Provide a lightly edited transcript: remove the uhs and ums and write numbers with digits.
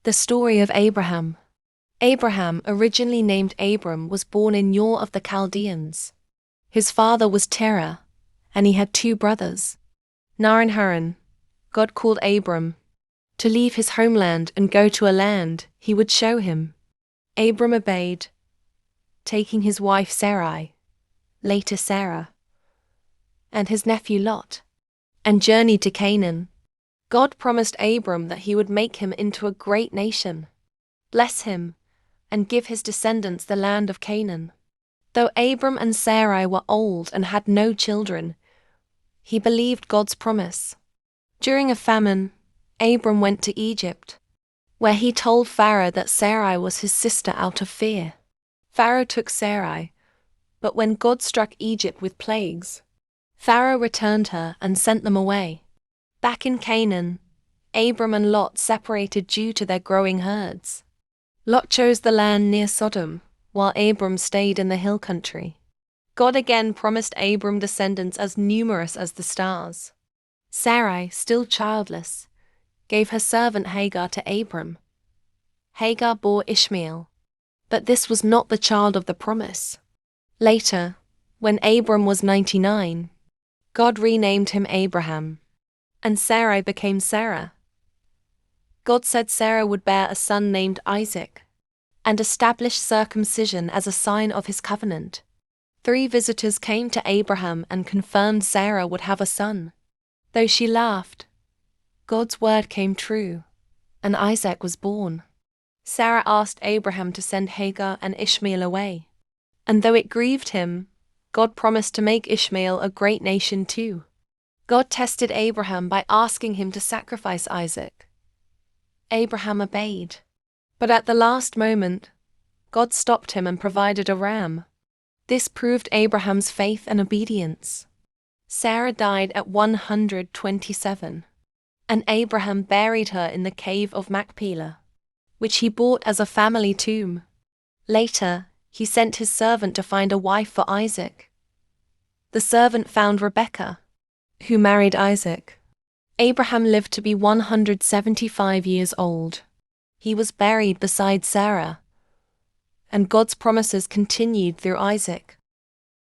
The story of Abraham. Abraham, originally named Abram, was born in Ur of the Chaldeans. His father was Terah, and he had two brothers. Nar and Haran. God called Abram to leave his homeland and go to a land he would show him. Abram obeyed, taking his wife Sarai, later Sarah, and his nephew Lot, and journeyed to Canaan. God promised Abram that he would make him into a great nation, bless him, and give his descendants the land of Canaan. Though Abram and Sarai were old and had no children, he believed God's promise. During a famine, Abram went to Egypt, where he told Pharaoh that Sarai was his sister out of fear. Pharaoh took Sarai, but when God struck Egypt with plagues, Pharaoh returned her and sent them away. Back in Canaan, Abram and Lot separated due to their growing herds. Lot chose the land near Sodom, while Abram stayed in the hill country. God again promised Abram descendants as numerous as the stars. Sarai, still childless, gave her servant Hagar to Abram. Hagar bore Ishmael, but this was not the child of the promise. Later, when Abram was 99, God renamed him Abraham, and Sarai became Sarah. God said Sarah would bear a son named Isaac, and established circumcision as a sign of his covenant. 3 visitors came to Abraham and confirmed Sarah would have a son. Though she laughed, God's word came true, and Isaac was born. Sarah asked Abraham to send Hagar and Ishmael away, and though it grieved him, God promised to make Ishmael a great nation too. God tested Abraham by asking him to sacrifice Isaac. Abraham obeyed, but at the last moment, God stopped him and provided a ram. This proved Abraham's faith and obedience. Sarah died at 127, and Abraham buried her in the cave of Machpelah, which he bought as a family tomb. Later, he sent his servant to find a wife for Isaac. The servant found Rebekah, who married Isaac. Abraham lived to be 175 years old. He was buried beside Sarah, and God's promises continued through Isaac.